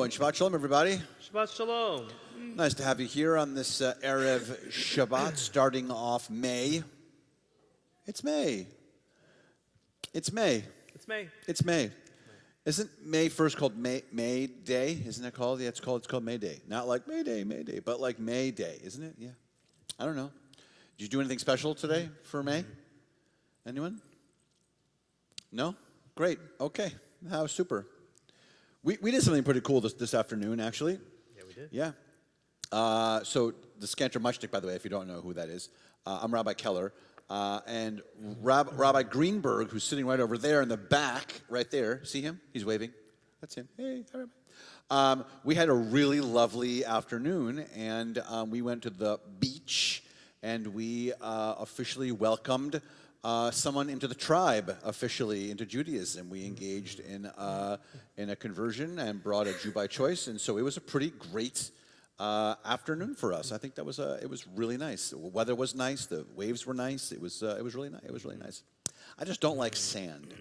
doing? Shabbat Shalom, everybody. Shabbat Shalom. Nice to have you here on this Erev Shabbat, starting off May. It's May. It's May. It's May. It's May. Isn't May 1st called May Day? Isn't it called? Yeah, it's called May Day. Not like May Day, but like May Day, isn't it? Yeah. I don't know. Did you do anything special today for May? Anyone? No? Great. Okay. How super. We did something pretty cool this afternoon, actually. Yeah, we did. Yeah. So the Scantor Mushnik, by the way, if you don't know who that is, I'm Rabbi Keller. And Rabbi Greenberg, who's sitting right over there in the back, right there. See him? He's waving. That's him. Hey, hi, Rabbi. We had a really lovely afternoon, and we went to the beach, and we officially welcomed someone into the tribe, officially into Judaism. We engaged in a conversion and brought a Jew by choice, and so it was a pretty great afternoon for us. I think it was really nice. The weather was nice. The waves were nice. It was really nice. It was really nice. I just don't like sand,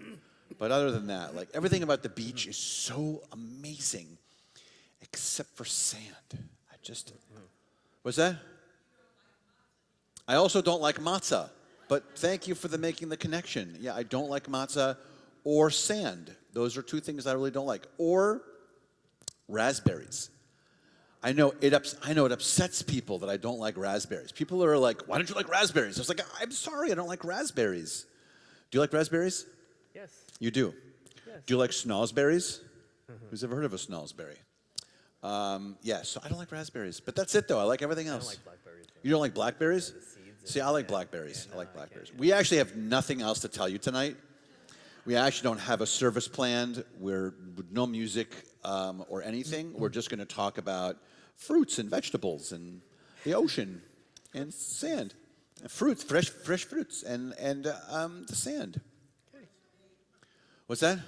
but other than that, like everything about the beach is so amazing, except for sand. What's that? I also don't like matzah, but thank you for making the connection. Yeah, I don't like matzah or sand. Those are two things I really don't like. Or raspberries. I know it upsets people that I don't like raspberries. People are like, why don't you like raspberries? I was like, I'm sorry, I don't like raspberries. Do you like raspberries? Yes. You do? Yes. Do you like snozberries? Who's ever heard of a snozberry? Yeah, so I don't like raspberries. But that's it, though. I like everything else. I don't like blackberries. You don't like blackberries? The seeds. See, I like blackberries. I like blackberries. We actually have nothing else to tell you tonight. We actually don't have a service planned. We're no music or anything. We're just going to talk about fruits and vegetables and the ocean and sand, fruits, fresh fruits, and the sand. Okay. What's that?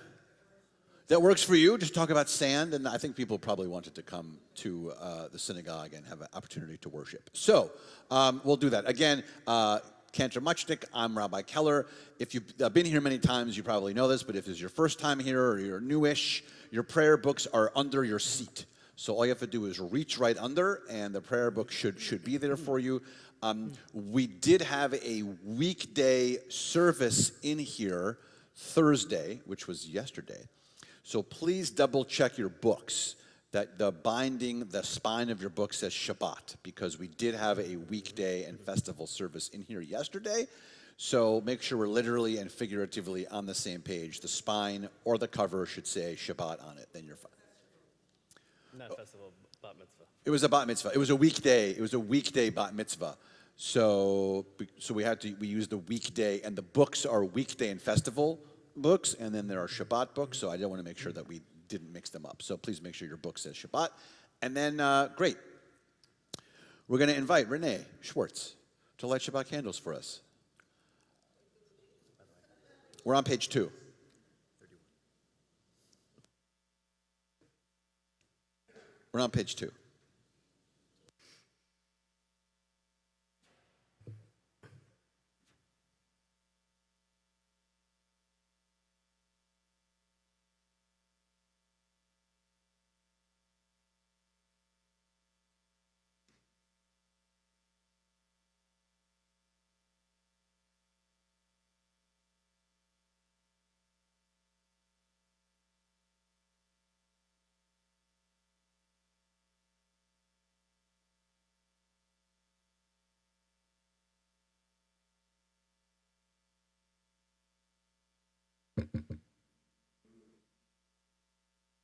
That works for you? Just talk about sand, and I think people probably wanted to come to the synagogue and have an opportunity to worship. So we'll do that. Again, Cantor Muchnik, I'm Rabbi Keller. If you've been here many times, you probably know this, but if it's your first time here or you're newish, your prayer books are under your seat. So all you have to do is reach right under, and the prayer book should be there for you. We did have a weekday service in here Thursday, which was yesterday. So please double check your books, that the spine of your book says Shabbat, because we did have a weekday and festival service in here yesterday. So make sure we're literally and figuratively on the same page. The spine or the cover should say Shabbat on it, then you're fine. Not festival, bat mitzvah. It was a bat mitzvah. It was a weekday. It was a weekday bat mitzvah. So we used the weekday, and the books are weekday and festival books, and then there are Shabbat books. So I don't want to make sure that we didn't mix them up. So please make sure your book says Shabbat. And then, great. We're going to invite Renee Schwartz to light Shabbat candles for us. We're on page 2. We're on page 2.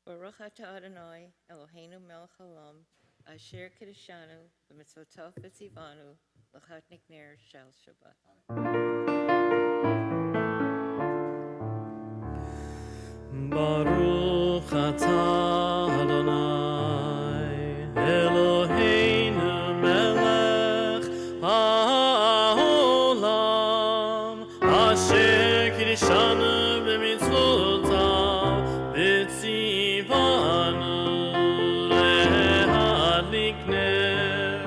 Baruch atah Adonai, Eloheinu melech haolam, asher kiddushanu, b'mitzvotav v'tzivanu, l'chatnik ner shel Shabbat. Baruch atah Adonai, Eloheinu melech haolam, asher kiddushanu b'mitzvotav v'tzivanu, lehadlik ner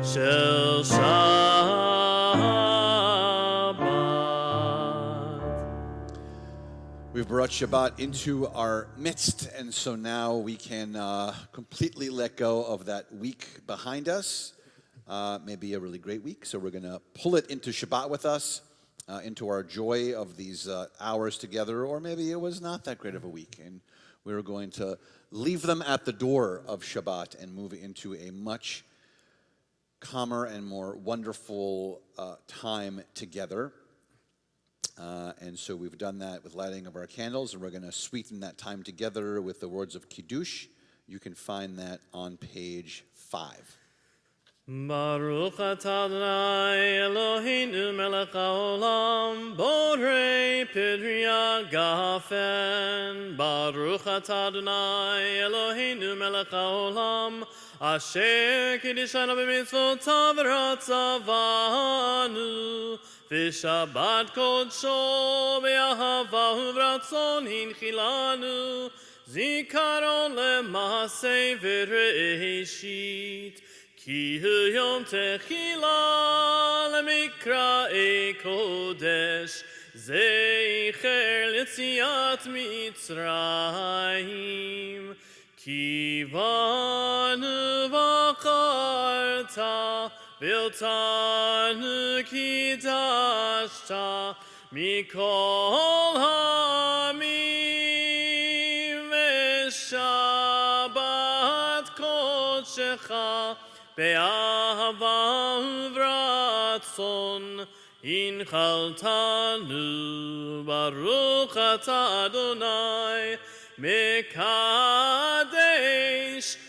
shel Shabbat. We've brought Shabbat into our midst, and so now we can completely let go of that week behind us. Maybe a really great week, so we're going to pull it into Shabbat with us, into our joy of these hours together, or maybe it was not that great of a week, and we're going to leave them at the door of Shabbat and move into a much calmer and more wonderful time together. And so we've done that with lighting of our candles, and we're going to sweeten that time together with the words of Kiddush. You can find that on page 5. Baruch atah Adonai Eloheinu melech haolam borei pidri agafen. Baruch atah Adonai Eloheinu melech haolam asher kiddushanu b'mitzvotav v'ratzavanu v'shabbat kodsho be'ahava u'vratzon hinchilanu zikaron le'maseh v'reishit. Ki hu yom techila lemikra kodesh zeicher l'tziat Mitzrayim ki vanu v'acharta v'iltanu kidashta mikol hamim v'shabbat kodshecha Be'ahava uvratzon inchaltanu Baruch atah Adonai Mekadesh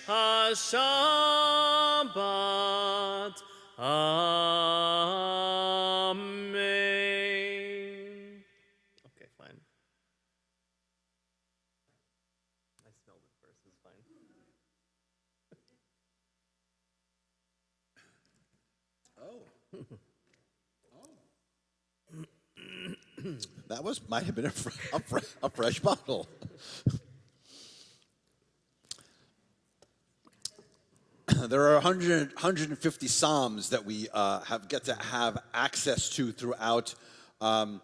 HaShabbat Amen. Okay, fine. I smelled it first, it's fine. That might have been a fresh bottle. There are 150 psalms that we get to have access to throughout the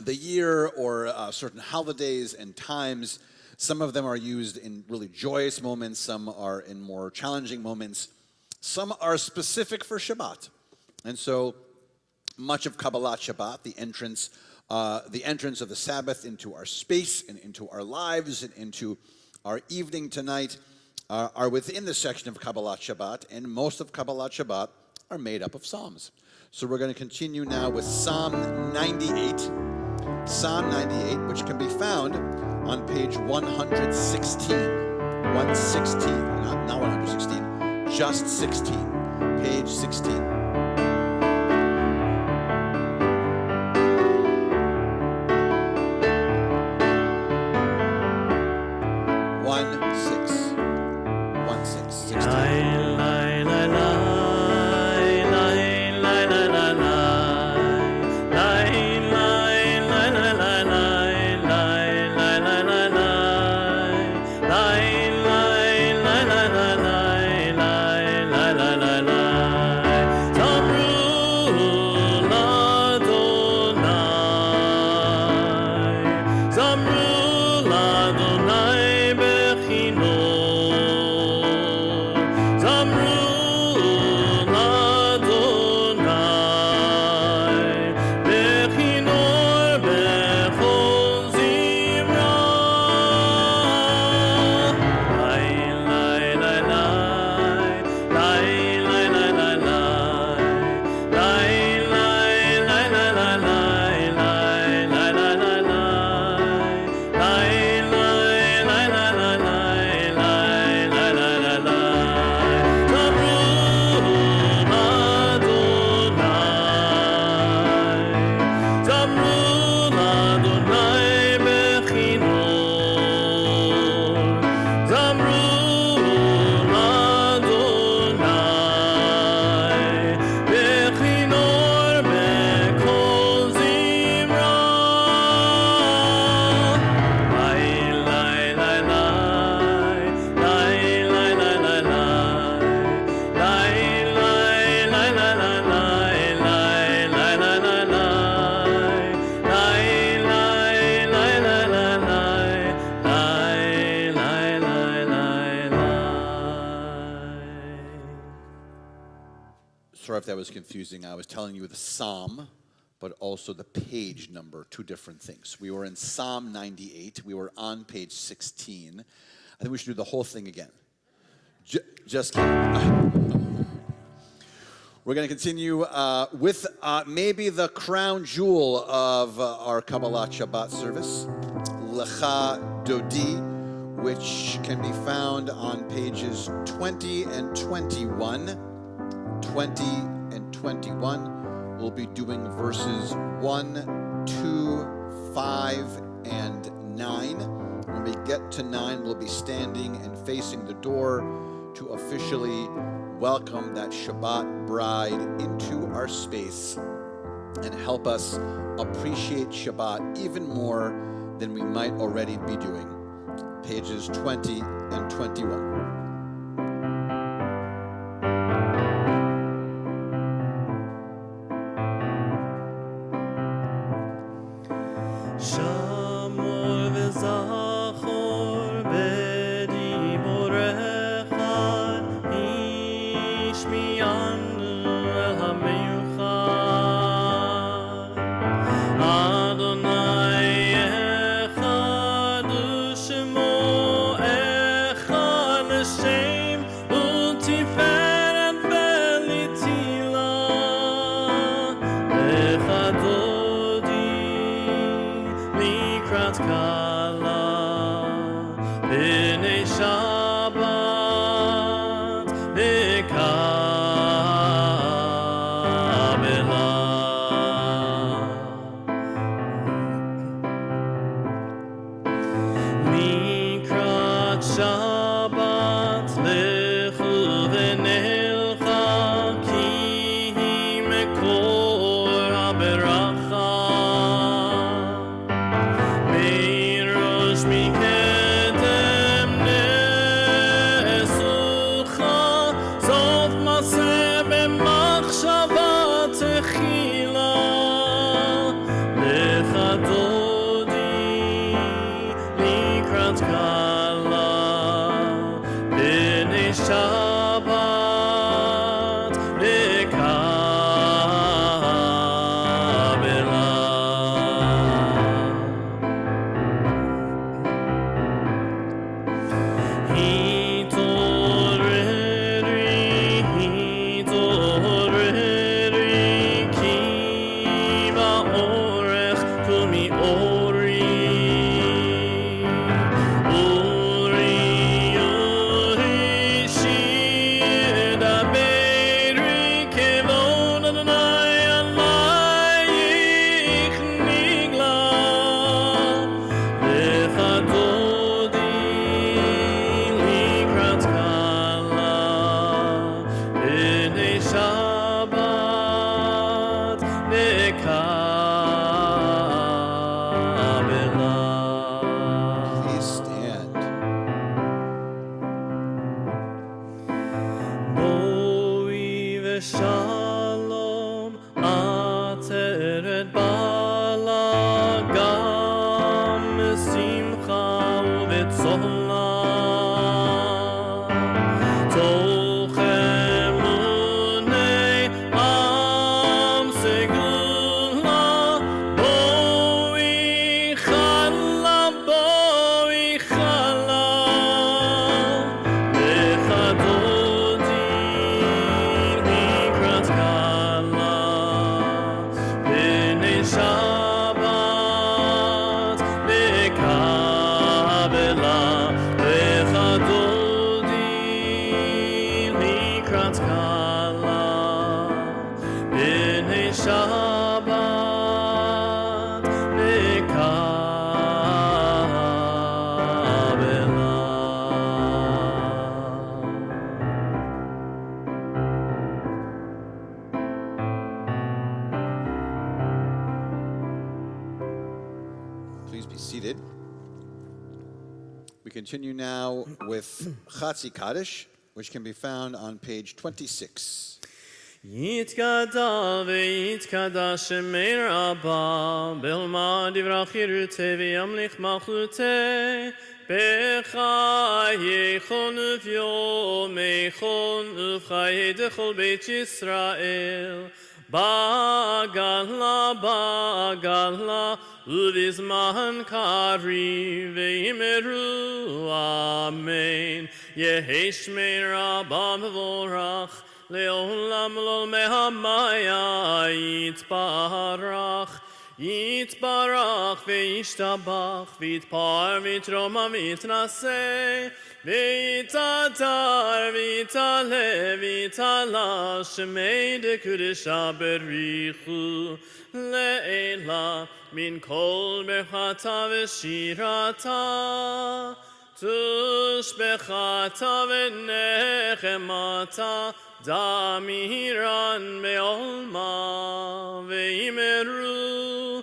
year, or certain holidays and times. Some of them are used in really joyous moments. Some are in more challenging moments. Some are specific for Shabbat. And so much of Kabbalat Shabbat, the entrance of the Sabbath into our space and into our lives and into our evening tonight, are within the section of Kabbalat Shabbat, and most of Kabbalat Shabbat are made up of psalms. So we're going to continue now with Psalm 98. Psalm 98, which can be found on page 116. 116, not 116, just 16. Page 16. if that was confusing. I was telling you the psalm, but also the page number, two different things. We were in Psalm 98. We were on page 16. I think we should do the whole thing again. Just kidding. We're going to continue with maybe the crown jewel of our Kabbalat Shabbat service, Lecha Dodi, which can be found on pages 20 and 21. 20 and 21. We'll be doing verses 1, 2, 5, and 9. When we get to 9, we'll be standing and facing the door to officially welcome that Shabbat bride into our space and help us appreciate Shabbat even more than we might already be doing. Pages 20 and 21. Shamor v'zachor b'diborecha ishmi'anu el ha'meyuchad Adonai echad u'shemo echad l'shem u'tiferet v'litila echadodi Mikrat Kala B'nei Shabbat Kabbalat Mikrat Shabbat Lechu v'nelcha Ki hi mekor ha'beracha Rosh Mikedem Nesucha Sof Maseh B'machshava Techila Lecha Dodi Likrat Kala B'nei Shabbat Kabbalat Hitoreri ki ba'orech kumi ori shir daberi kevon Adonai alayich nigla lecha dodi likrat kala b'nei Shabbat nekabela. Please stand. Boi v'shalom ateret bala gam simcha u'v'tzola toch emunei am segula boi chala lecha dodi likrat kala b'nei Shabbat nekabela lecha dodi likrat kala b'nei Shabbat Please be seated. We continue now with Chatzi Kaddish, which can be found on page 26. Yitkada veyitkada shemer abba Belma divrach yirute v'yamlich malchute בחייכון וביומייכון ובחיי דכל בית ישראל בגלה בגלה ובזמן קריב ויאמרו אמן יהי שמי רבה מבורך לעולם לא מהמיה יתברך יתברך וישתבח ויתפאר ויתרומם ויתנשא ויתהדר ויתעלה ויתעלה שמי דקודשה בריחו לעילה מן כל ברכתה ושירתה תושבחתה ונחמתה דמירן בעולמה ויאמרו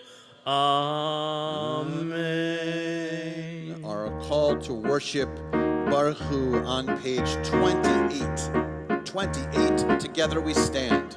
Amen. Our call to worship Baruch Hu on page 28. 28. Together we stand.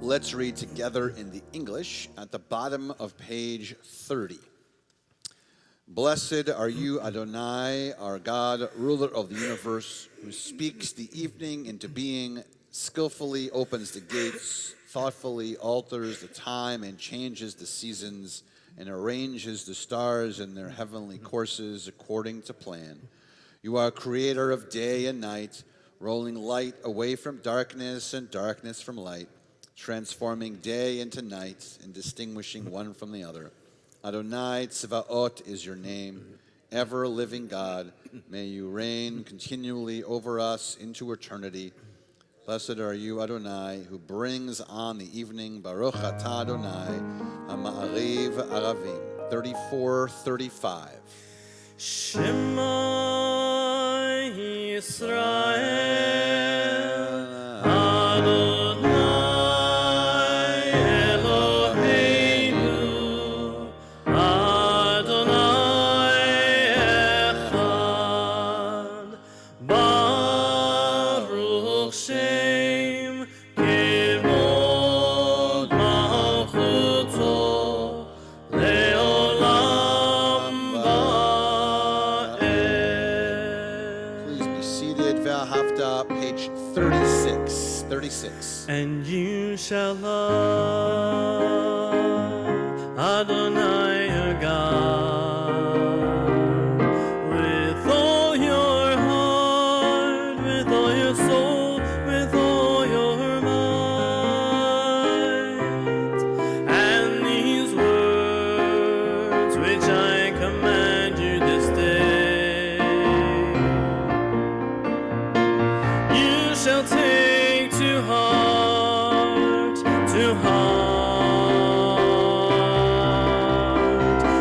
Let's read together in the English at the bottom of page 30. Blessed are you, Adonai, our God, ruler of the universe, who speaks the evening into being, skillfully opens the gates, thoughtfully alters the time and changes the seasons, and arranges the stars in their heavenly courses according to plan. You are creator of day and night, rolling light away from darkness and darkness from light, transforming day into night and distinguishing one from the other. Adonai Tzvaot is your name, ever-living God. May you reign continually over us into eternity. Blessed are you, Adonai, who brings on the evening. Baruch atah Adonai, ha'ma'ariv aravim. 34:35. Shema Yisrael Adonai Eloheinu Adonai Echad Baruch Shem Kivod Malchuto Leolam Ba'ed. Please be seated. Ve'ahavta, page 36. 36. And you shall love Adonai your God with all your heart, with all your soul, with all your might. And these words which I command you this day, you shall take to heart, to heart.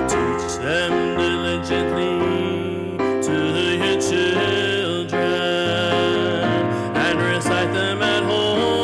Teach them diligently to your children, and recite them at home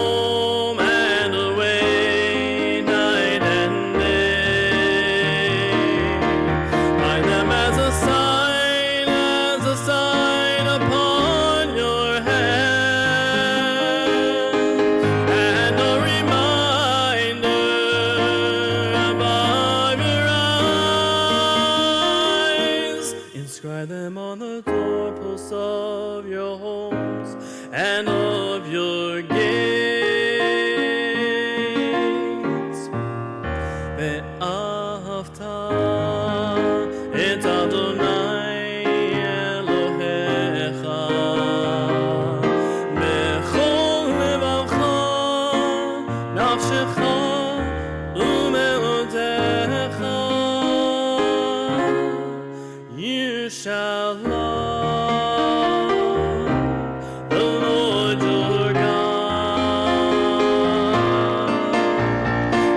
of your homes and of your gates. Ve'ahavta et Adonai Elohecha bechol levavcha nafshecha umeotecha. You shall love the Lord your God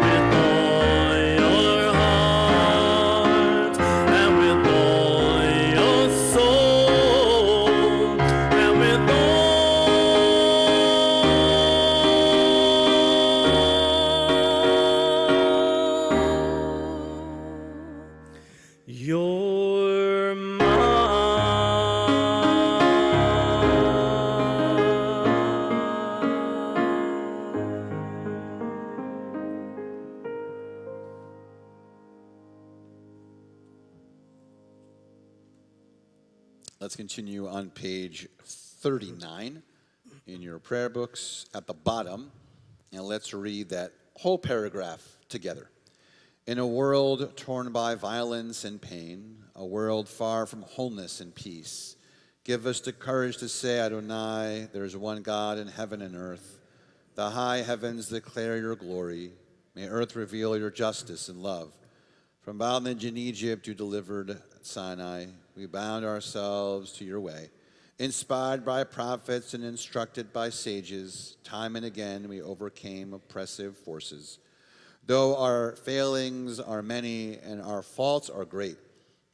with all your heart and with all your soul and with all your Let's continue on page 39 in your prayer books at the bottom, and let's read that whole paragraph together. In a world torn by violence and pain, a world far from wholeness and peace, give us the courage to say, Adonai, there is one God in heaven and earth. The high heavens declare your glory. May earth reveal your justice and love. From bondage in Egypt you delivered at Sinai. We bound ourselves to your way. Inspired by prophets and instructed by sages, time and again we overcame oppressive forces. Though our failings are many and our faults are great,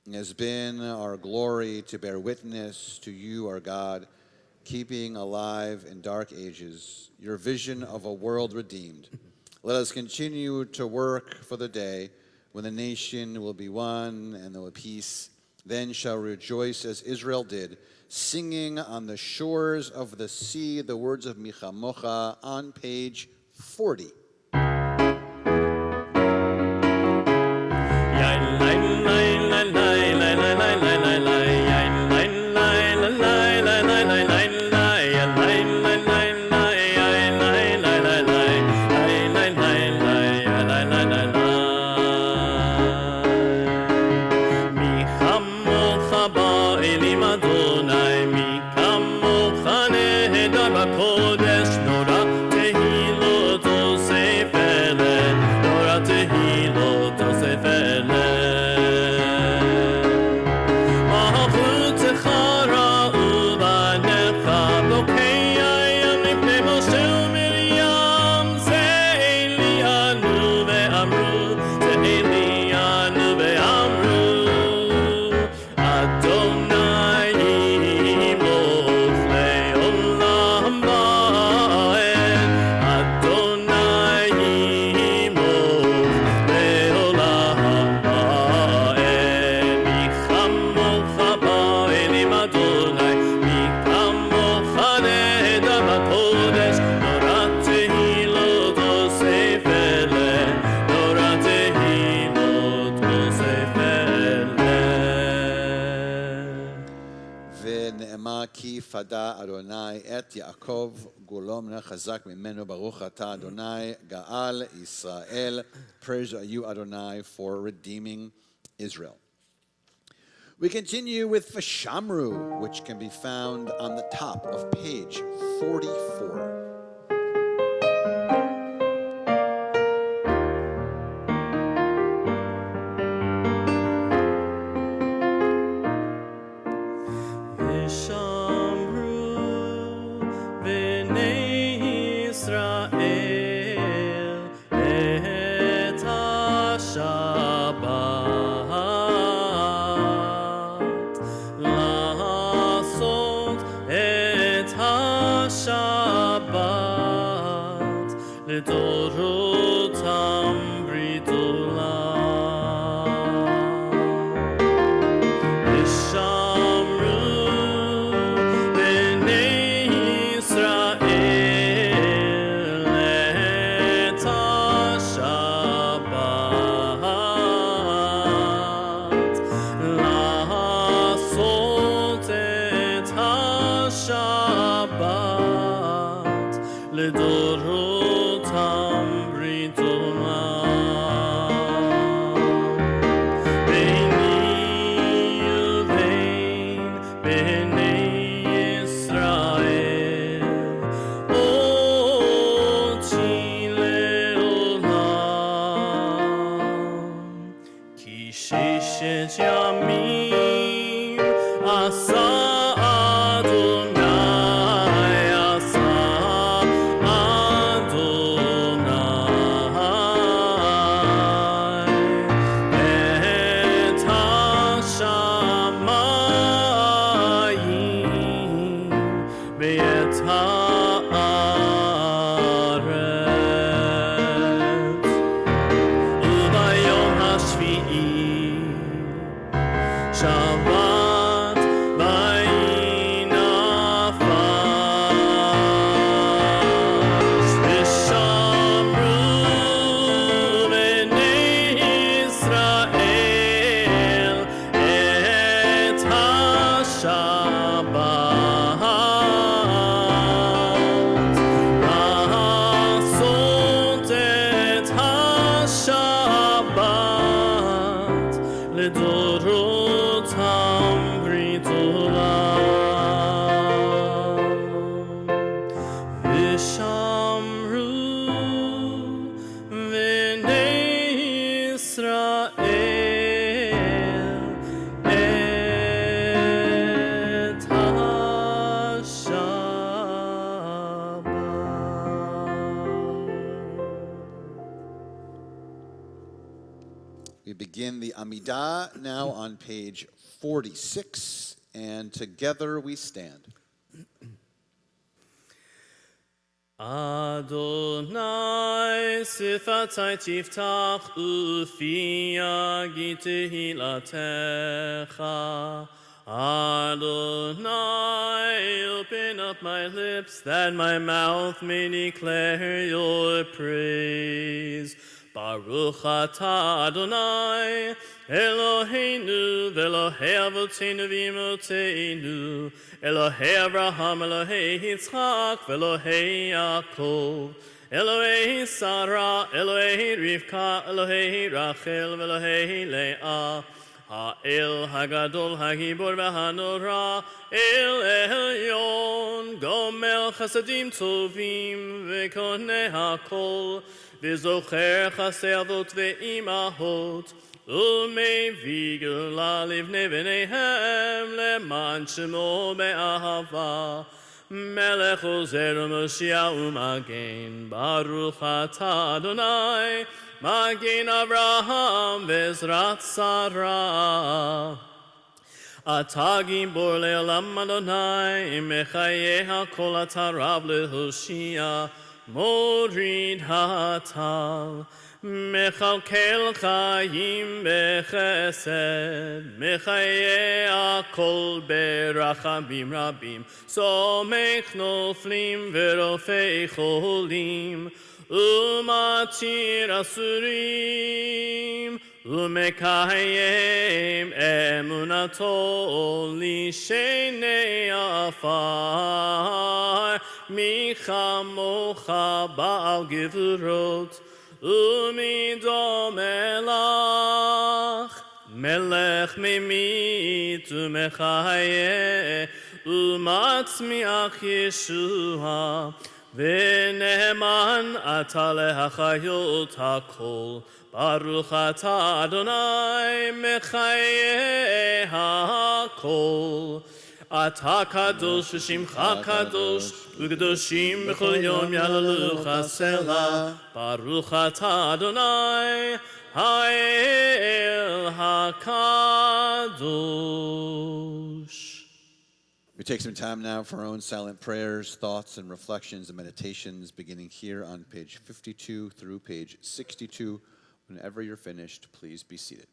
it has been our glory to bear witness to you, our God, keeping alive in dark ages your vision of a world redeemed. Let us continue to work for the day when the nation will be one and there will be peace. Then shall rejoice as Israel did, singing on the shores of the sea the words of Micha Mocha on page 40. Fada Adonai et Yaakov Gulom Chazak Mimenu Baruch Ata Adonai Gaal Israel. Praise you, Adonai, for redeeming Israel. We continue with Vashamru, which can be found on the top of page 44. Shabbat לדורותם ברית עולם ביני ובין בני ישראל אותי לעולם כי ששת ימים עשה Shabbat v'inafas v'shamru b'nei Yisrael et ha-Shabbat לעשות את השבת לדורות ברית עולם ושמרו בני ישראל את השבת. We begin the Amidah now on page 46, and together we stand. Adonai sifatai tiftach ufi yagi tehilatecha. Adonai, open up my lips that my mouth may declare your praise. Baruch atah Adonai, Eloheinu v'Elohei avotenu v'imotenu, Elohei Abraham, Elohei Yitzchak, v'Elohei Yaakov, Elohei Sarah, Elohei Rivka, Elohei Rachel, v'Elohei Leah, Ha'el Hagadol Hagibor v'Hanora, El Elyon, Gomel Chasadim Tovim, v'Koneh HaKol, וזוכר חסדי אבות ואימהות, ומביא גאולה לבני בניהם, למען שמו באהבה. מלך עוזר ומושיע ומגן, ברוך אתה אדוני, מגן אברהם ועזרת שרה. אתה גיבור לעולם אדוני, מחיי הכל אתה רב להושיע. מוריד הטל, מכלכל חיים בחסד, מחיי הכל ברחמים רבים, סומך נופלים ורופא חולים, ומתיר אסורים, ומקיים אמונתו לשני עפר, מי כמוך בעל גבורות, ומי דומה לך, מלך ממית ומחיה, ומצמיח ישועה, ונאמן אתה להחיות הכל. ברוך אתה אדוני מחיי הכל. אתה קדוש ושמך קדוש, וקדושים בכל יום יעללוך סלה. ברוך אתה אדוני האל הקדוש. We take some time now for our own silent prayers, thoughts, and reflections and meditations, beginning here on page 52 through page 62. Whenever you're finished, please be seated.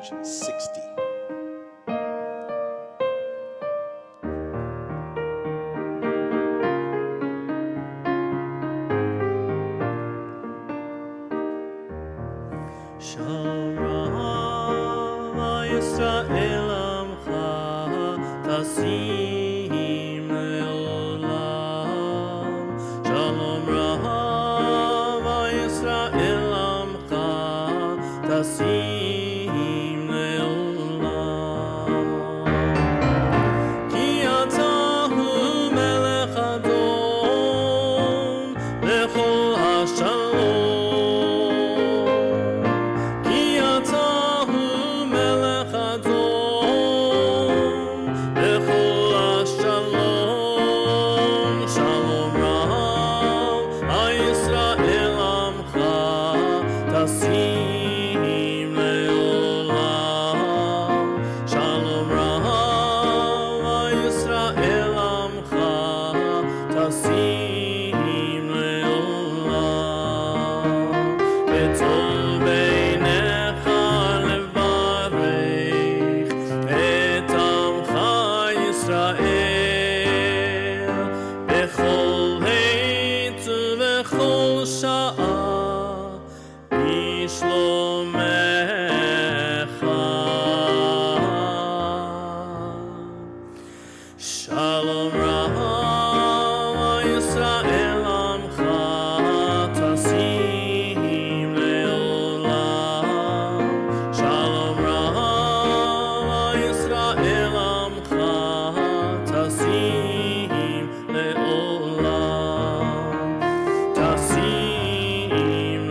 page 60. Shalom Yisrael Amcha Tasim Leolam. Shalom Yisrael Amcha Tasim Leolam. Ki atahu melech adon lechol hashalom. Shalom Yisrael Amcha Tasim Leolam. Shalom Yisrael Amcha Tasim Leolam. Tasim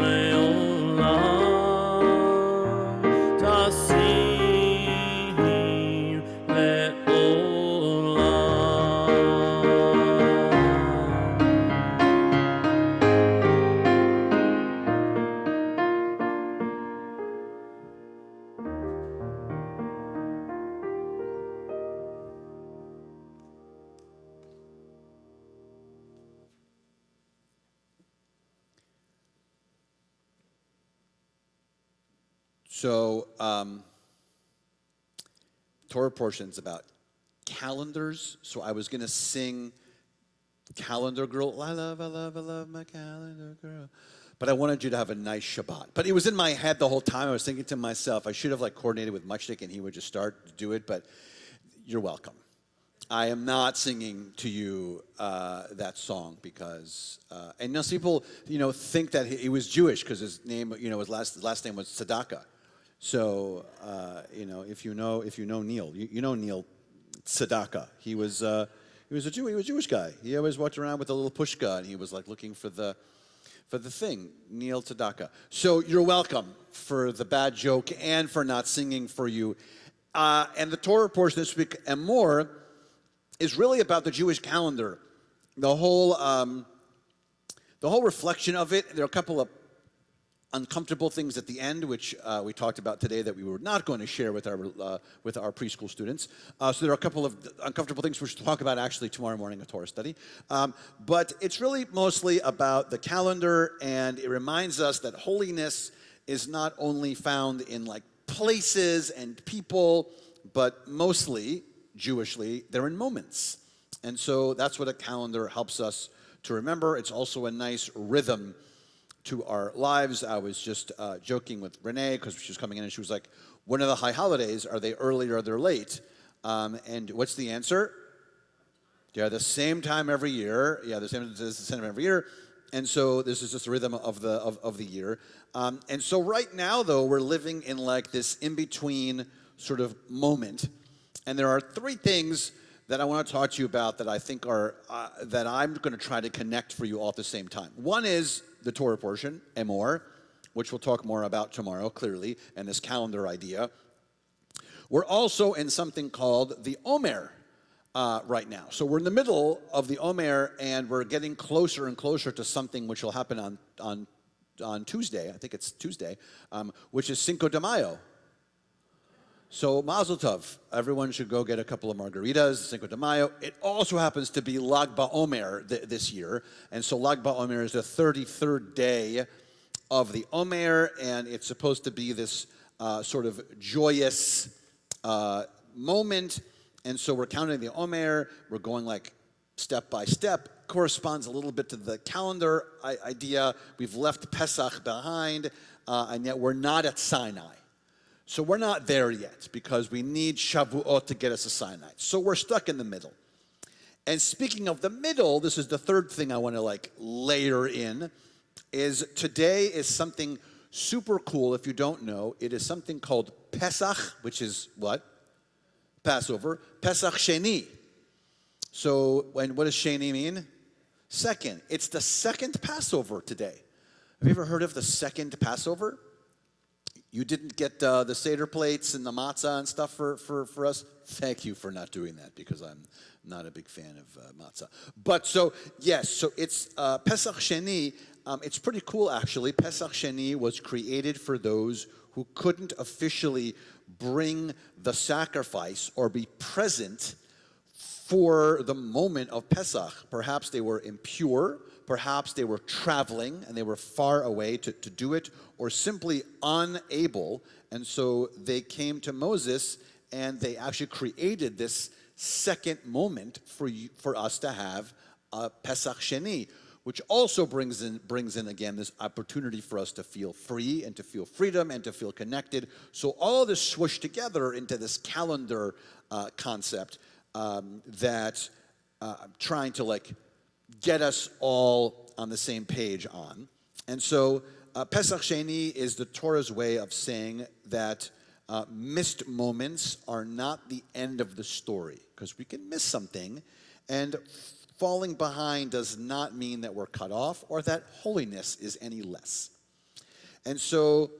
Leolam. Tasim Leolam. So, Torah portion's about calendars. So I was going to sing Calendar Girl. I love my calendar girl. But I wanted you to have a nice Shabbat. But it was in my head the whole time. I was thinking to myself, I should have coordinated with Muchnik and he would just start to do it. But you're welcome. I am not singing to you that song because, and most people, think that he was Jewish because his name, his last name was Tzedakah. So, if you know Neil, you know Neil Tzedakah. He was a Jewish guy. He always walked around with a little pushka, and he was looking for the thing, Neil Tzedakah. So you're welcome for the bad joke and for not singing for you. And the Torah portion this week and more is really about the Jewish calendar, the whole reflection of it. There are a couple of uncomfortable things at the end, which we talked about today that we were not going to share with our preschool students. So there are a couple of uncomfortable things which we'll talk about actually tomorrow morning at Torah study. But it's really mostly about the calendar, and it reminds us that holiness is not only found in places and people, but mostly, Jewishly, they're in moments. And so that's what a calendar helps us to remember. It's also a nice rhythm to our lives. I was just joking with Renee because she was coming in and she was like, when are the high holidays? Are they early or they're late? And what's the answer? They're the same time every year. Yeah, the same time every year. And so this is just the rhythm of the year. And so right now, though, we're living in this in-between sort of moment. And there are three things that I want to talk to you about that I think are, that I'm going to try to connect for you all at the same time. One is the Torah portion, Emor, which we'll talk more about tomorrow, clearly, and this calendar idea. We're also in something called the Omer right now. So we're in the middle of the Omer, and we're getting closer and closer to something which will happen on Tuesday. I think it's Tuesday, which is Cinco de Mayo. So Mazel Tov. Everyone should go get a couple of margaritas, Cinco de Mayo. It also happens to be Lag BaOmer this year. And so Lag BaOmer is the 33rd day of the Omer, and it's supposed to be this sort of joyous moment. And so we're counting the Omer. We're going like step by step. Corresponds a little bit to the calendar idea. We've left Pesach behind, and yet we're not at Sinai. So we're not there yet because we need Shavuot to get us to Sinai. So we're stuck in the middle. And speaking of the middle, this is the third thing I want to like layer in, is today is something super cool. If you don't know, it is something called Pesach, which is what? Passover. Pesach Sheni. So what does Sheni mean? Second. It's the second Passover today. Have you ever heard of the second Passover? You didn't get the Seder plates and the matzah and stuff for us? Thank you for not doing that, because I'm not a big fan of matzah. But so, yes, so it's Pesach Sheni. It's pretty cool, actually. Pesach Sheni was created for those who couldn't officially bring the sacrifice or be present for the moment of Pesach. Perhaps they were impure, perhaps they were traveling and they were far away to do it, or simply unable. And so they came to Moses and they actually created this second moment for us to have Pesach Sheni, which also brings in again this opportunity for us to feel free and to feel freedom and to feel connected. So all of this swooshed together into this calendar concept that I'm trying to like get us all on the same page on. And so Pesach Sheni is the Torah's way of saying that missed moments are not the end of the story, because we can miss something, and falling behind does not mean that we're cut off or that holiness is any less. And so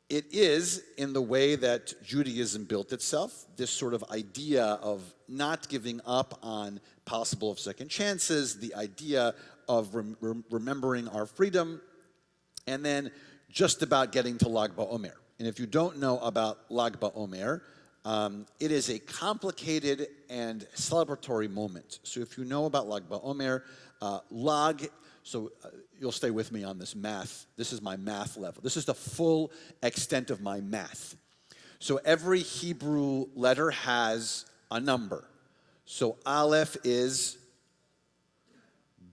it is, in the way that Judaism built itself, this sort of idea of not giving up on possible of second chances, the idea of remembering our freedom, and then just about getting to Lag BaOmer. And if you don't know about Lag BaOmer, it is a complicated and celebratory moment. So if you know about Lag BaOmer, Lag, so you'll stay with me on this math. This is my math level. This is the full extent of my math. So every Hebrew letter has a number. So Aleph is,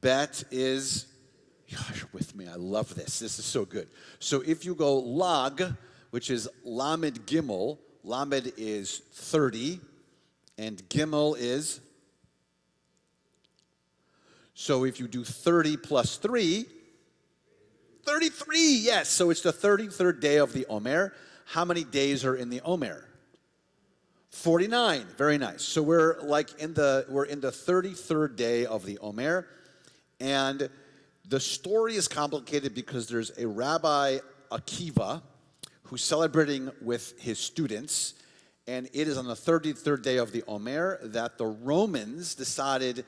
Bet is, gosh, you're with me, I love this. This is so good. So if you go Lag, which is Lamed Gimel, Lamed is 30, and Gimel is, so if you do 30 plus 3, 33, yes. So it's the 33rd day of the Omer. How many days are in the Omer? 49, very nice. So we're in the 33rd day of the Omer, and the story is complicated because there's a Rabbi Akiva who's celebrating with his students, and it is on the 33rd day of the Omer that the Romans decided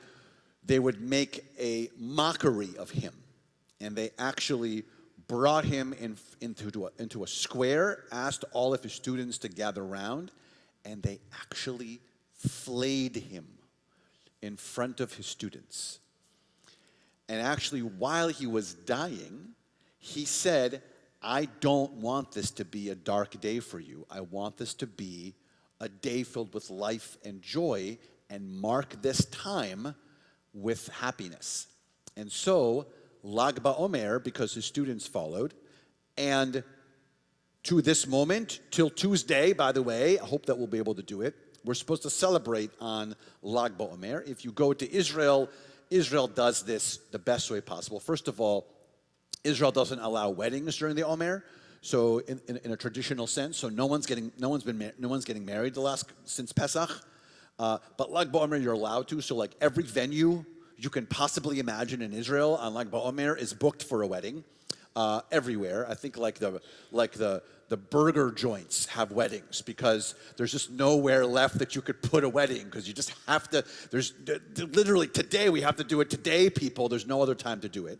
they would make a mockery of him. And they actually brought him into a square, asked all of his students to gather around, and they actually flayed him in front of his students. And actually, while he was dying, he said, I don't want this to be a dark day for you. I want this to be a day filled with life and joy, and mark this time with happiness. And so, Lag BaOmer, because his students followed, and to this moment, till Tuesday, by the way, I hope that we'll be able to do it, we're supposed to celebrate on Lag BaOmer. If you go to Israel, Israel does this the best way possible. First of all, Israel doesn't allow weddings during the Omer, so in a traditional sense. So no one's getting married since Pesach. But Lag BaOmer you're allowed to. So like every venue you can possibly imagine in Israel on Lag BaOmer is booked for a wedding. Everywhere. I think like the burger joints have weddings because there's just nowhere left that you could put a wedding, because you just have to. There's literally today we have to do it today, people. There's no other time to do it.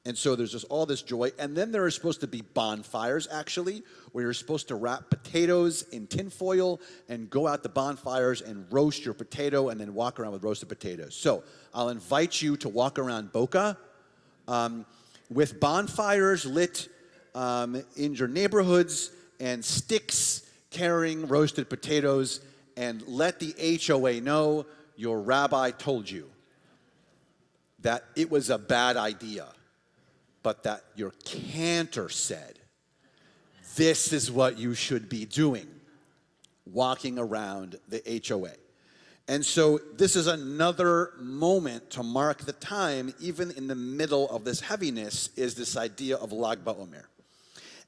And so there's just all this joy. And then there are supposed to be bonfires, actually, where you're supposed to wrap potatoes in tinfoil and go out to bonfires and roast your potato and then walk around with roasted potatoes. So I'll invite you to walk around Boca with bonfires lit in your neighborhoods and sticks carrying roasted potatoes and let the HOA know your rabbi told you that it was a bad idea, but that your cantor said, this is what you should be doing, walking around the HOA. And so this is another moment to mark the time, even in the middle of this heaviness, is this idea of Lag BaOmer.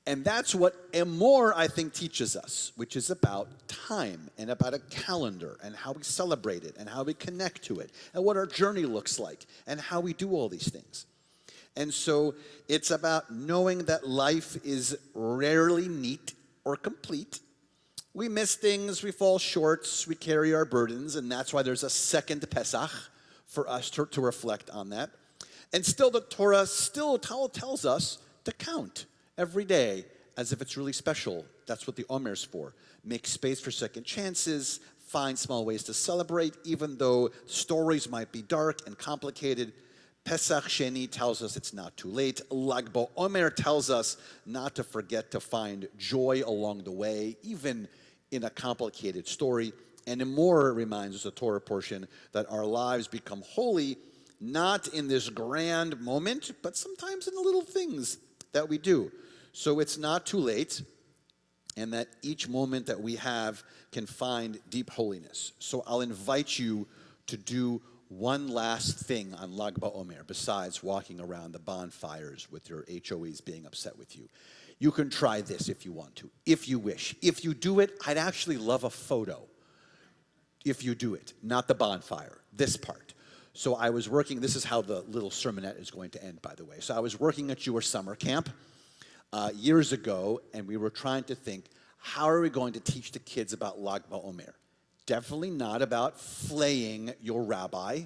And that's what Emor, I think, teaches us, which is about time and about a calendar and how we celebrate it and how we connect to it and what our journey looks like and how we do all these things. And so it's about knowing that life is rarely neat or complete. We miss things, we fall short, we carry our burdens, and that's why there's a second Pesach for us to reflect on that. And still the Torah still tells us to count every day as if it's really special. That's what the Omer's for. Make space for second chances, find small ways to celebrate, even though stories might be dark and complicated. Pesach Sheni tells us it's not too late. Lag BaOmer tells us not to forget to find joy along the way, even in a complicated story. And Emor reminds us, a Torah portion, that our lives become holy, not in this grand moment, but sometimes in the little things that we do. So it's not too late, and that each moment that we have can find deep holiness. So I'll invite you to do one last thing on Lag BaOmer besides walking around the bonfires with your HOAs being upset with you. You can try this if you want to, if you wish. If you do it, I'd actually love a photo. If you do it, not the bonfire, this part. So I was working, this is how the little sermonette is going to end, by the way. So I was working at Jewish summer camp years ago, and we were trying to think, how are we going to teach the kids about Lag BaOmer? Definitely not about flaying your rabbi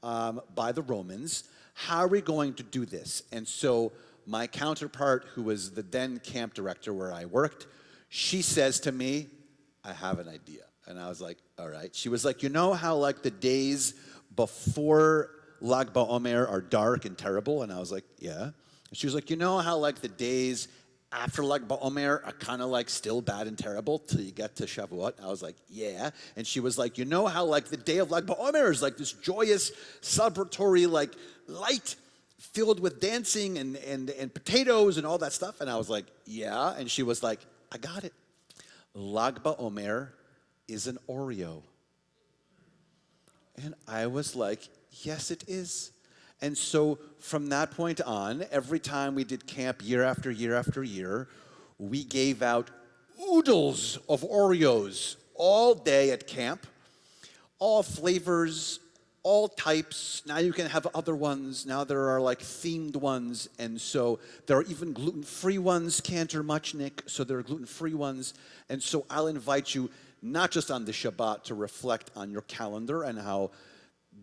by the Romans. How are we going to do this? And so my counterpart, who was the then camp director where I worked, she says to me, I have an idea. And I was like, all right. She was like, you know how like the days before Lag BaOmer are dark and terrible? And I was like, yeah. And she was like, you know how like the days after Lag BaOmer are kind of like still bad and terrible till you get to Shavuot? I was like, yeah. And she was like, you know how like the day of Lag BaOmer is like this joyous, celebratory, like light filled with dancing and potatoes and all that stuff? And I was like, yeah. And she was like, I got it. Lag BaOmer is an Oreo. And I was like, yes, it is. And so from that point on, every time we did camp year after year after year, we gave out oodles of Oreos all day at camp, all flavors, all types. Now you can have other ones. Now there are like themed ones. And so there are even gluten-free ones, Cantor Muchnik, so there are gluten-free ones. And so I'll invite you, not just on the Shabbat, to reflect on your calendar and how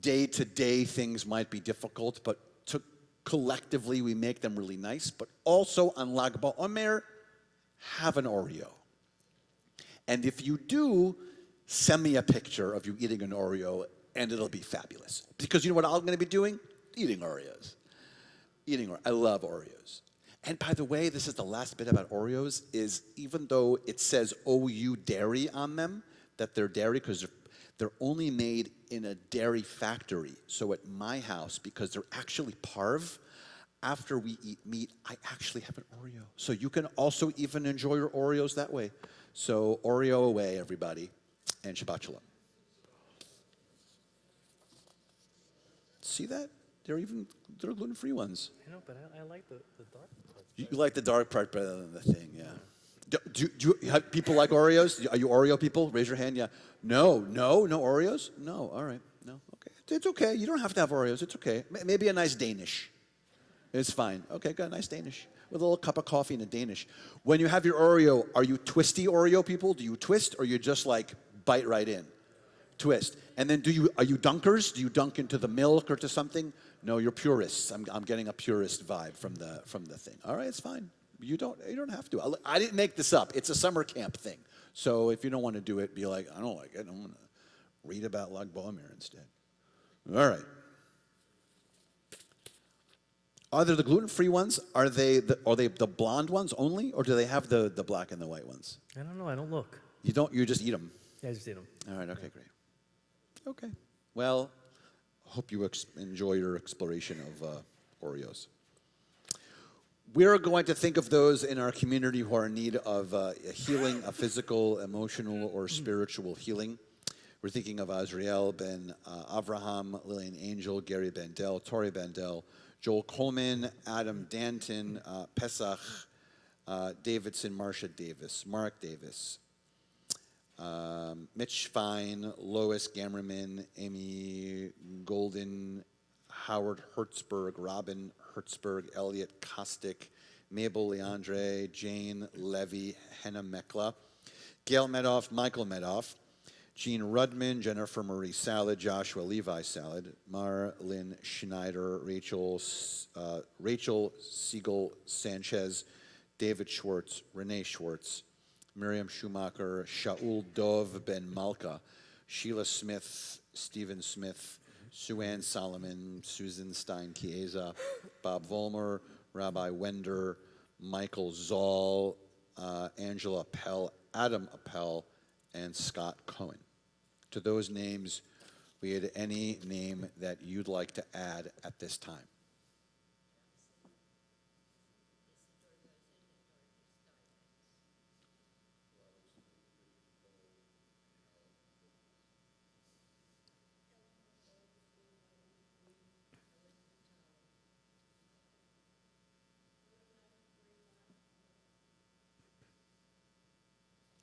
day-to-day things might be difficult, but collectively we make them really nice. But also on Lag BaOmer, have an Oreo. And if you do, send me a picture of you eating an Oreo, and it'll be fabulous. Because you know what I'm going to be doing? Eating Oreos. I love Oreos. And by the way, this is the last bit about Oreos, is even though it says OU dairy on them, that they're dairy because they're only made in a dairy factory. So at my house, because they're actually parve, after we eat meat, I actually have an Oreo. So you can also even enjoy your Oreos that way. So Oreo away, everybody, and Shabbat Shalom. See that? They're gluten-free ones. I know, but I like the dark part. You like the dark part better than the thing, yeah. Do you have people like Oreos? Are you Oreo people? Raise your hand, yeah. No Oreos? No, all right, no, okay. It's okay, you don't have to have Oreos, it's okay. Maybe a nice Danish. It's fine. Okay, got a nice Danish. With a little cup of coffee and a Danish. When you have your Oreo, are you twisty Oreo people? Do you twist, or you just like bite right in? Twist. And then are you dunkers? Do you dunk into the milk or to something? No, you're purists. I'm getting a purist vibe from the thing. All right, it's fine. You don't have to. I didn't make this up. It's a summer camp thing. So if you don't want to do it, be like, I don't like it. I'm going to read about Lag BaOmer instead. All right. Are there the gluten-free ones? Are they the blonde ones only, or do they have the black and the white ones? I don't know. I don't look. You don't. You just eat them. Yeah, I just eat them. All right. Okay. Great. Okay. Well, hope you enjoy your exploration of Oreos. We're going to think of those in our community who are in need of a healing, a physical, emotional, or spiritual healing. We're thinking of Azriel Ben Avraham, Lillian Angel, Gary Bandel, Tori Bandel, Joel Coleman, Adam Danton, Pesach Davidson, Marcia Davis, Mark Davis, Mitch Fine, Lois Gammerman, Amy Golden, Howard Hertzberg, Robin Hertzberg, Elliot Kostick, Mabel Leandre, Jane Levy, Henna Mekla, Gail Medoff, Michael Medoff, Jean Rudman, Jennifer Marie Salad, Joshua Levi Salad, Marlyn Schneider, Rachel Siegel Sanchez, David Schwartz, Renee Schwartz, Miriam Schumacher, Shaul Dov Ben Malka, Sheila Smith, Stephen Smith, Sue Ann Solomon, Susan Stein Chiesa, Bob Vollmer, Rabbi Wender, Michael Zoll, Angela Appel, Adam Appel, and Scott Cohen. To those names, we had any name that you'd like to add at this time.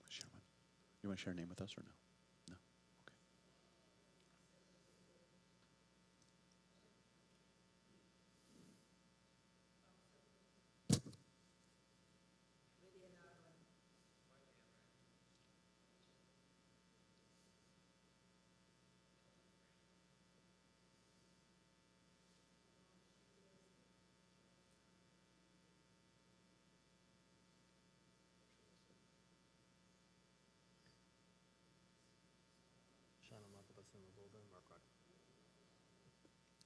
Share one. You want to share a name with us or no? No? Okay.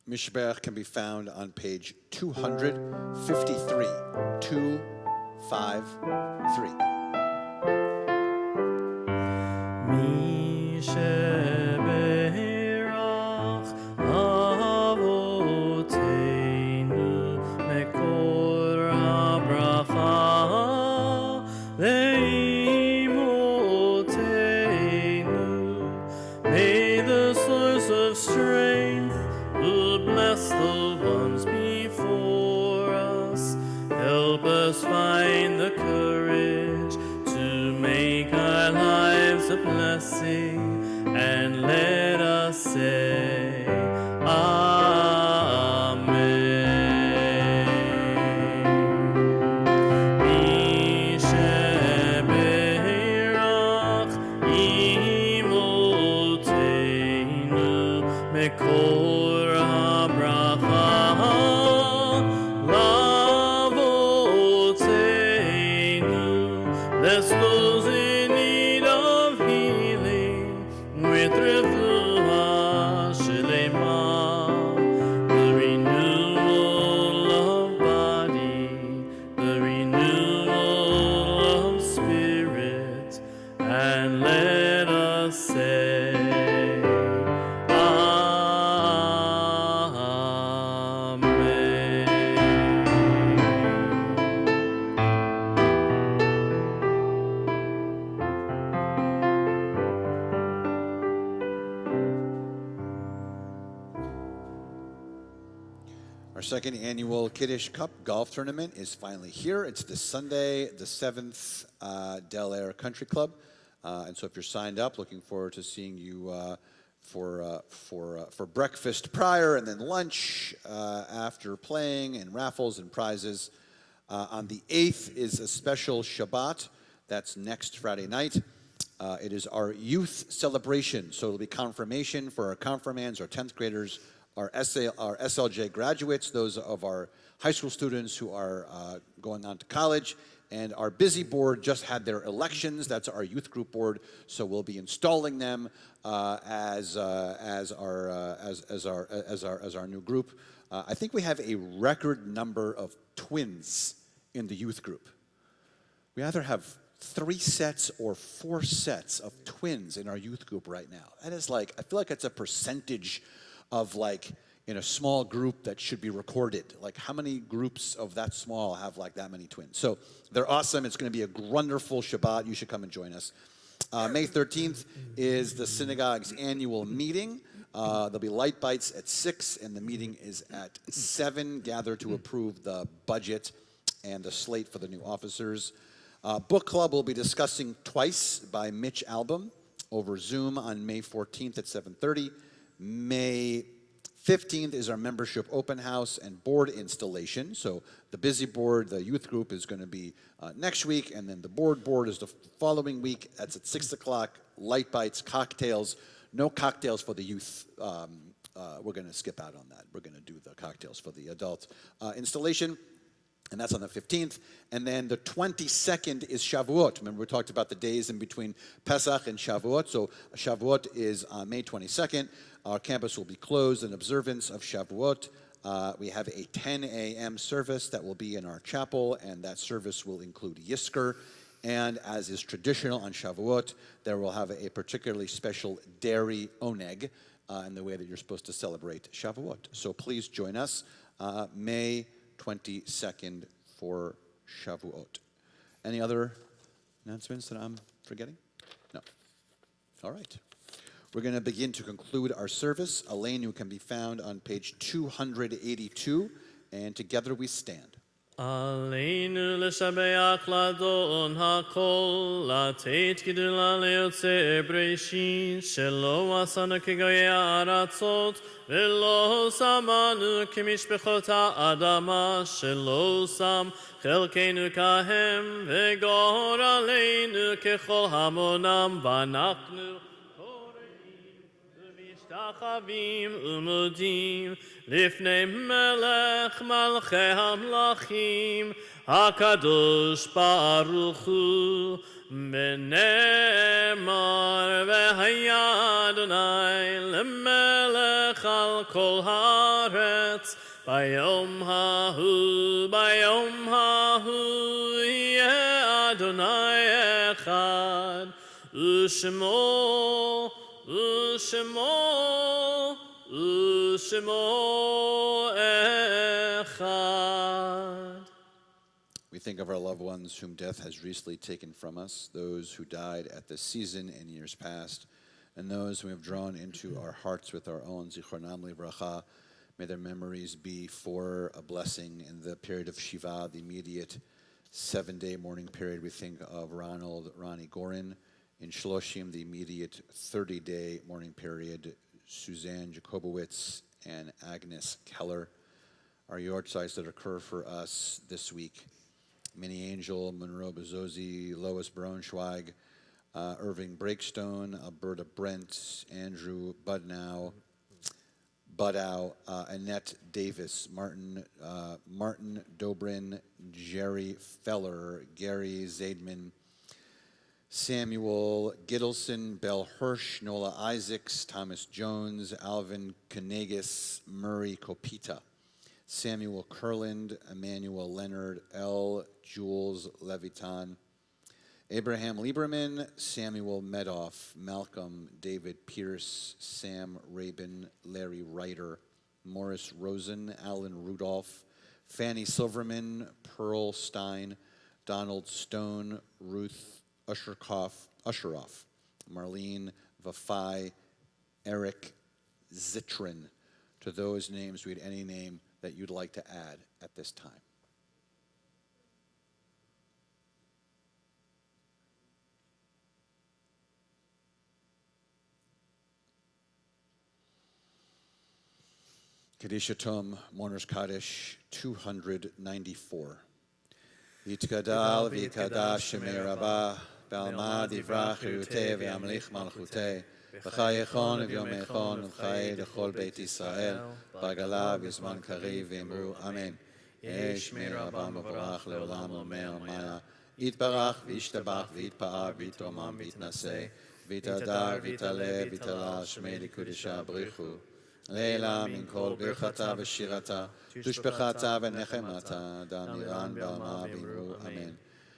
Mishbeach can be found on page 253. 253. Mi sheberach avoteinu mekor habracha leimotenu. May the source of strength who bless the ones before us help us find the courage to make our lives a blessing, and let us say Amen. Mi sheberach imotenu mekor habracha lavotenu. Bless those in need of healing with refuah shelema, the renewal of body, the renewal of spirit, and let us say Our second annual Kiddush Cup golf tournament is finally here. It's this Sunday, the 7th, Del Air Country Club. And so if you're signed up, looking forward to seeing you for breakfast prior, and then lunch after playing, and raffles and prizes. On the 8th is a special Shabbat. That's next Friday night. It is our youth celebration. So it'll be confirmation for our confirmands, our 10th graders, our SLJ graduates, those of our high school students who are going on to college, And our busy board just had their elections. That's our youth group board. So we'll be installing them as our new group. I think we have a record number of twins in the youth group. We either have 3 sets or 4 sets of twins in our youth group right now. That is like, I feel like it's a percentage of like, in a small group that should be recorded. Like how many groups of that small have like that many twins? So they're awesome. It's going to be a wonderful Shabbat. You should come and join us. May 13th is the synagogue's annual meeting. There'll be light bites at 6 and the meeting is at 7. Gather to approve the budget and the slate for the new officers. Book club will be discussing Twice by Mitch Albom over Zoom on May 14th at 7:30. May 15th is our membership open house and board installation. So the busy board, the youth group is going to be next week, and then the board is the following week. That's at 6 o'clock. Light bites, cocktails. No cocktails for the youth. We're going to skip out on that. We're going to do the cocktails for the adult installation. And that's on the 15th. And then the 22nd is Shavuot. Remember, we talked about the days in between Pesach and Shavuot. So Shavuot is on May 22nd. Our campus will be closed in observance of Shavuot. We have a 10 a.m. service that will be in our chapel, and that service will include Yisker. And as is traditional on Shavuot, there will have a particularly special dairy oneg in the way that you're supposed to celebrate Shavuot. So please join us May 22nd for Shavuot. Any other announcements that I'm forgetting? No. All right. We're going to begin to conclude our service. Aleinu can be found on page 282, and together we stand. עלינו לשבח לאדון הכל, לתת גדולה ליוצא בראשית, שלא עשנו כגויי הארצות, ולא שמנו כמשפחות האדמה, שלא שם חלקנו כהם, וגורלנו ככל המונם, ואנחנו משתחווים ומודים לפני מלך מלכי המלכים הקדוש ברוך הוא ונאמר והיה אדוני למלך על כל הארץ ביום ההוא יהיה אדוני אחד ושמו echad. We think of our loved ones whom death has recently taken from us, those who died at this season and years past, and those we have drawn into our hearts with our own zichronam livracha. May their memories be for a blessing in the period of Shiva, the immediate 7-day mourning period. We think of Ronnie Gorin. In Shloshim, the immediate 30-day mourning period, Suzanne Jacobowitz and Agnes Keller. Our yahrzeits that occur for us this week: Minnie Angel, Monroe Bezzosi, Lois Braunschweig, Irving Breakstone, Alberta Brent, Andrew Budow, Annette Davis, Martin Dobrin, Jerry Feller, Gary Zaidman, Samuel Gittleson, Bell Hirsch, Nola Isaacs, Thomas Jones, Alvin Kanegis, Murray Kopita, Samuel Kurland, Emmanuel Leonard, L. Jules Levitan, Abraham Lieberman, Samuel Medoff, Malcolm David Pierce, Sam Rabin, Larry Reiter, Morris Rosen, Alan Rudolph, Fanny Silverman, Pearl Stein, Donald Stone, Ruth Usheroff, Marlene Vafai, Eric Zitrin. To those names, read any name that you'd like to add at this time. Kaddish Tom, Mourner's Kaddish, 294. Yitkadal v'yikadash shemei rabbah, b'alma divrach cherutei v'yamlich malchutei, v'chayechon v'yomechon v'chayei l'chol Beit Yisrael, b'agala v'zman kariv v'imru amen. Yesh shemei rabbah mevorach le'olam omer maya, יתברך וישתבח ויתפאר ויתרומם ויתנשא ויתהדר ויתעלה ויתעלה שמי לקודשה בריחו לילה מן כל ברכתה ושירתה תושבחתה ונחמתה דמירן בעלמה ואמרו אמן.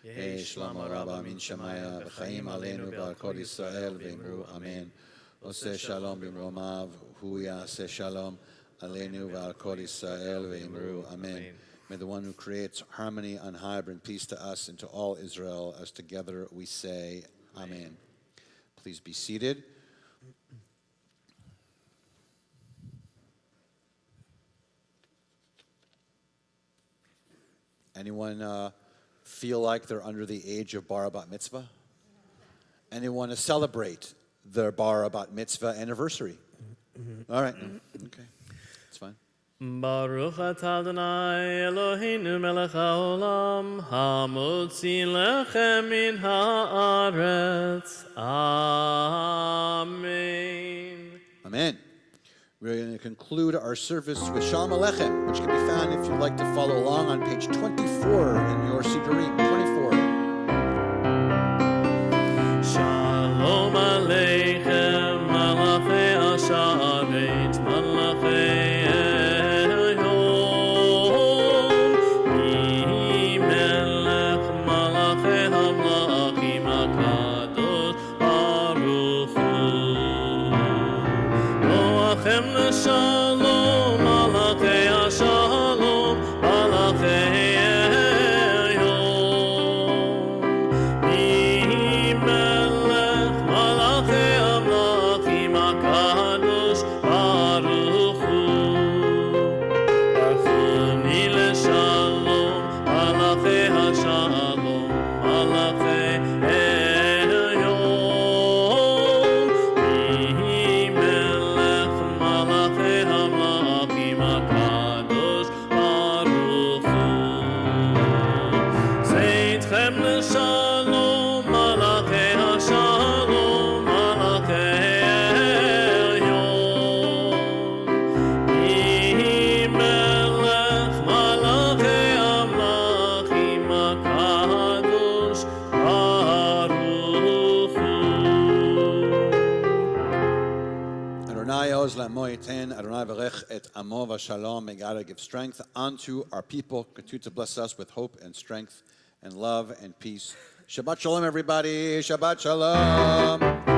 יהי שלמה רבה מן שמיה וחיים עלינו ועל כל ישראל ואמרו אמן. עושה שלום במרומיו הוא יעשה שלום עלינו ועל כל ישראל ואמרו אמן. May the one who creates harmony on high bring peace to us and to all Israel as together we say amen. Please be seated. Anyone feel like they're under the age of bar bat mitzvah? Anyone to celebrate their bar bat mitzvah anniversary? All right, okay, it's fine. Baruch atah Adonai Eloheinu melech haolam hamotzi lechem min haaretz. Amen. Amen. We're going to conclude our service with Shalom Aleichem, which can be found if you'd like to follow along on page 24 in your Siddurim. 24. Shalom Aleichem malachei asharet malachei Shalom, Malachei Shalom, Malachei Elyon. Melech Malachei Amlachim HaKadosh Baruch Hu. Barchuni leShalom, Malachei HaShalom, Malachei Adonai Varech et Amo v'Shalom. May God give strength unto our people. Continue to bless us with hope and strength and love and peace. Shabbat Shalom, everybody. Shabbat Shalom.